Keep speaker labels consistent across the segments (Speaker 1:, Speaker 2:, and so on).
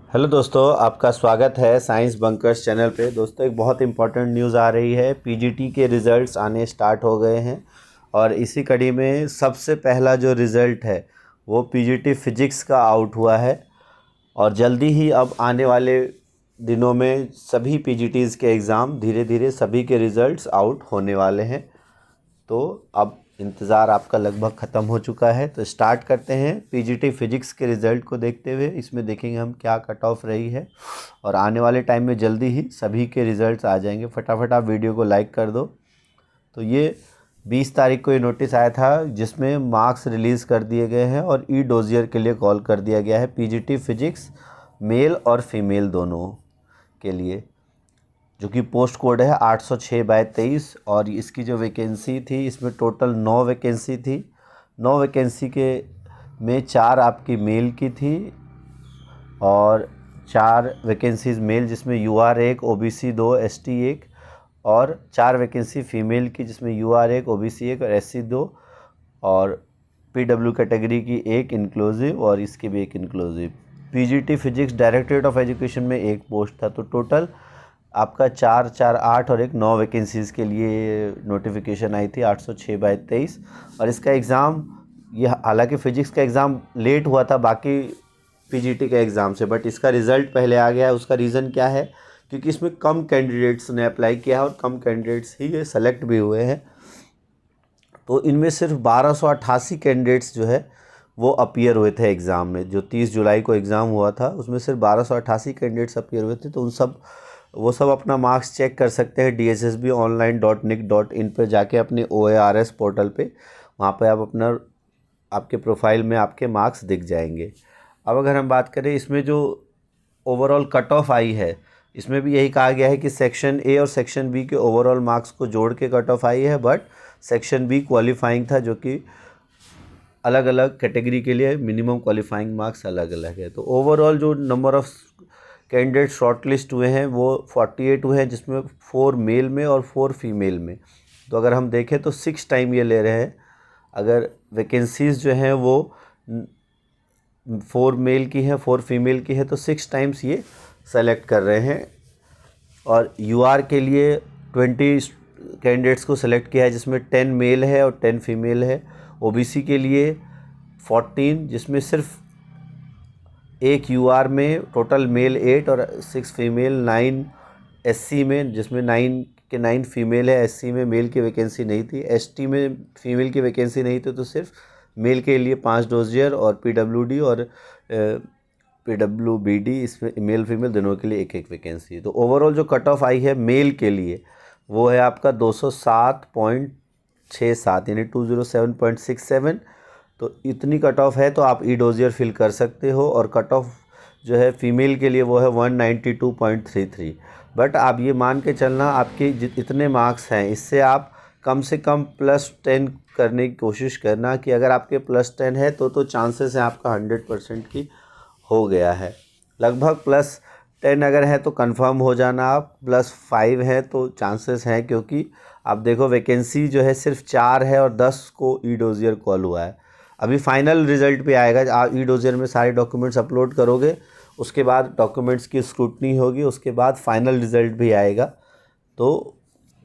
Speaker 1: Hello दोस्तों, आपका स्वागत है साइंस बंकर्स चैनल पे। दोस्तों, एक बहुत इंपॉर्टेंट न्यूज़ आ रही है। पीजीटी के रिज़ल्ट्स आने स्टार्ट हो गए हैं और इसी कड़ी में सबसे पहला जो रिज़ल्ट है वो पीजीटी फिजिक्स का आउट हुआ है। और जल्दी ही अब आने वाले दिनों में सभी पीजीटीज़ के एग्ज़ाम धीरे धीरे सभी के रिज़ल्ट्स आउट होने वाले हैं। तो अब इंतज़ार आपका लगभग ख़त्म हो चुका है। तो स्टार्ट करते हैं पीजीटी फिजिक्स के रिज़ल्ट को देखते हुए। इसमें देखेंगे हम क्या कट ऑफ रही है और आने वाले टाइम में जल्दी ही सभी के रिज़ल्ट्स आ जाएंगे। फटाफट आप वीडियो को लाइक कर दो। तो ये 20 तारीख को ये नोटिस आया था जिसमें मार्क्स रिलीज़ कर दिए गए हैं और ई डोजियर के लिए कॉल कर दिया गया है पीजीटी फिजिक्स मेल और फीमेल दोनों के लिए, जो कि पोस्ट कोड है 806/23। और इसकी जो वैकेंसी थी, इसमें टोटल 9 वैकेंसी थी। 9 वैकेंसी के में 4 आपकी मेल की थी और 4 वैकेंसीज़ मेल जिसमें यूआर 1, ओबीसी 2, एसटी 1, और 4 वैकेंसी फ़ीमेल की जिसमें यूआर 1, ओबीसी 1 और एससी 2, और पीडब्ल्यू कैटेगरी की 1 इंक्लूसिव और इसकी भी 1 inclusive. PGT physics directorate of education में 1 पोस्ट था। तो टोटल आपका 4, 4, 8 और 1 9 वैकेंसीज़ के लिए नोटिफिकेशन आई थी 806/23। और इसका एग्ज़ाम, ये हालांकि फ़िज़िक्स का एग्ज़ाम लेट हुआ था बाकी पीजीटी के एग्ज़ाम से, बट इसका रिज़ल्ट पहले आ गया है। उसका रीज़न क्या है? क्योंकि इसमें कम कैंडिडेट्स ने अप्लाई किया है और कम कैंडिडेट्स ही ये सेलेक्ट भी हुए हैं। तो इनमें सिर्फ 1288 कैंडिडेट्स जो है वो अपीयर हुए थे एग्ज़ाम में। जो 30 जुलाई को एग्ज़ाम हुआ था उसमें सिर्फ 1288 कैंडिडेट्स अपीयर हुए थे। तो वो सब अपना मार्क्स चेक कर सकते हैं dssbonline.nic.in पर जाके अपने OARS पोर्टल पे। वहाँ पे आप आपके प्रोफाइल में आपके मार्क्स दिख जाएंगे। अब अगर हम बात करें इसमें जो ओवरऑल कट ऑफ आई है, इसमें भी यही कहा गया है कि सेक्शन ए और सेक्शन बी के ओवरऑल मार्क्स को जोड़ के कट ऑफ आई है, बट सेक्शन बी क्वालिफाइंग था, जो कि अलग अलग कैटेगरी के लिए मिनिमम क्वालिफाइंग मार्क्स अलग अलग है। तो ओवरऑल जो नंबर ऑफ़ कैंडिडेट शॉर्टलिस्ट हुए हैं वो 48 हुए हैं, जिसमें 4 मेल में और 4 फीमेल में। तो अगर हम देखें तो 6 टाइम ये ले रहे हैं। अगर वैकेंसीज़ जो हैं वो 4 मेल की हैं, 4 फीमेल की है, तो 6 टाइम्स ये सेलेक्ट कर रहे हैं। और यूआर के लिए 20 कैंडिडेट्स को सेलेक्ट किया है, जिसमें 10 मेल है और 10 फीमेल है। ओबीसी के लिए 14, जिसमें सिर्फ 1 यूआर में टोटल मेल 8 और 6 फीमेल, 9 एससी में, जिसमें 9 फीमेल है। एससी में मेल की वैकेंसी नहीं थी। एसटी में फीमेल की वैकेंसी नहीं थी, तो सिर्फ मेल के लिए 5 डोजियर और पीडब्ल्यूडी और पीडब्ल्यूबीडी, इसमें मेल फीमेल दोनों के लिए 1-1 वैकेंसी। तो ओवरऑल जो कट ऑफ आई है मेल के लिए वो है आपका 207.67, यानी 207.67। तो इतनी कट ऑफ है तो आप ई डोजियर फिल कर सकते हो। और कट ऑफ जो है फीमेल के लिए वो है 192.33। बट आप ये मान के चलना, आपके इतने मार्क्स हैं इससे आप कम से कम +10 करने की कोशिश करना, कि अगर आपके +10 है तो चांसेस हैं आपका 100% की हो गया है। लगभग +10 अगर है तो कंफर्म हो जाना। आप +5 है तो चांसेस हैं, क्योंकि आप देखो वैकेंसी जो है सिर्फ 4 है और 10 को ई डोजियर कॉल हुआ है। अभी फाइनल रिज़ल्ट पे आएगा। आप ई डोजियर में सारे डॉक्यूमेंट्स अपलोड करोगे, उसके बाद डॉक्यूमेंट्स की स्क्रूटनी होगी, उसके बाद फाइनल रिज़ल्ट भी आएगा। तो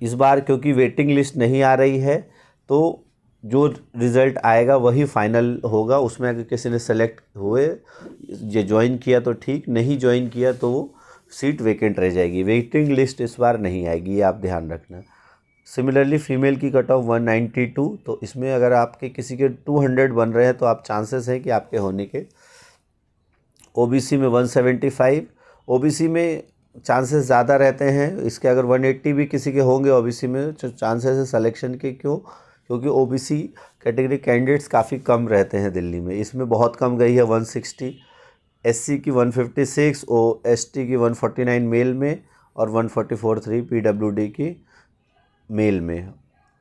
Speaker 1: इस बार क्योंकि वेटिंग लिस्ट नहीं आ रही है, तो जो रिज़ल्ट आएगा वही फाइनल होगा। उसमें अगर किसी ने सेलेक्ट हुए, ये ज्वाइन किया तो ठीक, नहीं ज्वाइन किया तो वो सीट वेकेंट रह जाएगी। वेटिंग लिस्ट इस बार नहीं आएगी, ये आप ध्यान रखना। सिमिलरली फीमेल की कट ऑफ 192, तो इसमें अगर आपके किसी के 200 बन रहे हैं तो आप चांसेस हैं कि आपके होने के। ओबीसी में 175, ओबीसी में चांसेस ज़्यादा रहते हैं इसके। अगर 180 भी किसी के होंगे ओबीसी में, तो चांसेस है सिलेक्शन के। क्यों? क्योंकि ओबीसी कैटेगरी कैंडिडेट्स काफ़ी कम रहते हैं दिल्ली में। इसमें बहुत कम गई है 160, एससी की 156, एसटी की 149 मेल में और 144 पीडब्ल्यूडी की मेल में।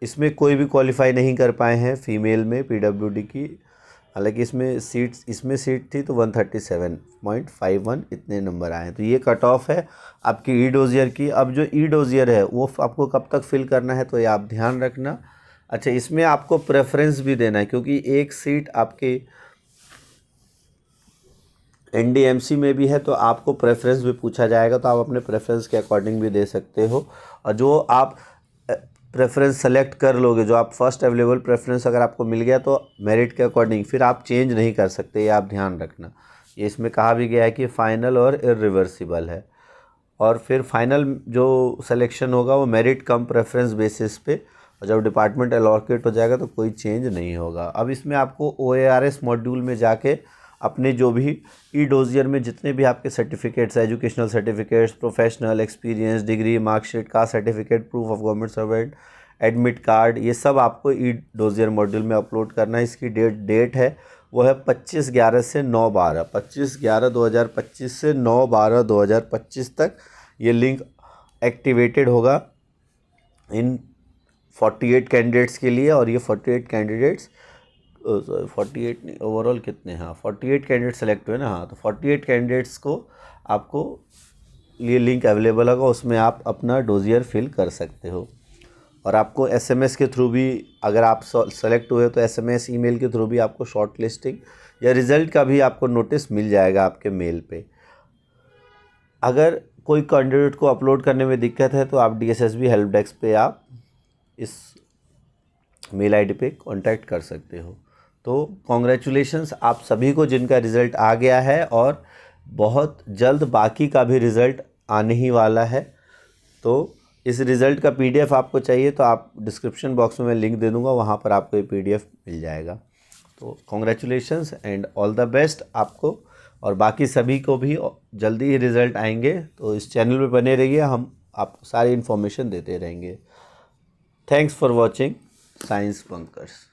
Speaker 1: इसमें कोई भी क्वालिफाई नहीं कर पाए हैं फीमेल में पीडब्ल्यूडी की। हालांकि इसमें सीट थी तो 137.51 इतने नंबर आए हैं। तो ये कट ऑफ है आपकी ई डोजियर की। अब जो ई डोजियर है वो आपको कब तक फिल करना है तो ये आप ध्यान रखना। अच्छा, इसमें आपको प्रेफरेंस भी देना है, क्योंकि एक सीट आपकी NDMC में भी है तो आपको प्रेफरेंस भी पूछा जाएगा, तो आप अपने प्रेफरेंस के अकॉर्डिंग भी दे सकते हो। और जो आप प्रेफरेंस सेलेक्ट कर लोगे, जो आप फर्स्ट अवेलेबल प्रेफरेंस अगर आपको मिल गया तो मेरिट के अकॉर्डिंग फिर आप चेंज नहीं कर सकते, ये आप ध्यान रखना। ये इसमें कहा भी गया है कि फ़ाइनल और इरिवर्सिबल है। और फिर फाइनल जो सिलेक्शन होगा वो मेरिट कम प्रेफरेंस बेसिस पे, और जब डिपार्टमेंट एलोकेट हो जाएगा तो कोई चेंज नहीं होगा। अब इसमें आपको OARS मॉड्यूल में जाके अपने जो भी ई-डोजियर में जितने भी आपके certificates, educational certificates, professional experience, degree, marksheet, caste certificate, proof of government servant, admit card, ये सब आपको ई-डोजियर मॉड्यूल में अपलोड करना है। इसकी डेट है वो है 25/11 से 9/12, 25/11/2025 से 9/12/2025 तक ये लिंक एक्टिवेटेड होगा इन 48 कैंडिडेट्स के लिए। और ये 48 कैंडिडेट्स 48 नहीं, ओवरऑल कितने, हाँ 48 कैंडिडेट सेलेक्ट हुए ना, हाँ, तो 48 कैंडिडेट्स को आपको ये लिंक अवेलेबल होगा, उसमें आप अपना डोजियर फिल कर सकते हो। और आपको SMS के थ्रू भी, अगर आप सेलेक्ट हुए तो SMS ईमेल के थ्रू भी आपको शॉर्ट लिस्टिंग या रिज़ल्ट का भी आपको नोटिस मिल जाएगा आपके मेल पे। अगर कोई कैंडिडेट को अपलोड करने में दिक्कत है तो आप DSSB हेल्प डेस्क पे आप इस मेल ID पे कांटेक्ट कर सकते हो। तो कॉन्ग्रेचुलेशंस आप सभी को जिनका रिज़ल्ट आ गया है, और बहुत जल्द बाकी का भी रिज़ल्ट आने ही वाला है। तो इस रिज़ल्ट का PDF आपको चाहिए तो आप डिस्क्रिप्शन बॉक्स में मैं लिंक दे दूँगा, वहाँ पर आपको ये PDF मिल जाएगा। तो congratulations and all the best आपको, और बाकी सभी को भी जल्दी ही रिज़ल्ट आएंगे। तो इस चैनल पे बने रहिए, हम आपको सारी इन्फॉर्मेशन देते रहेंगे। Thanks for watching science bunkers.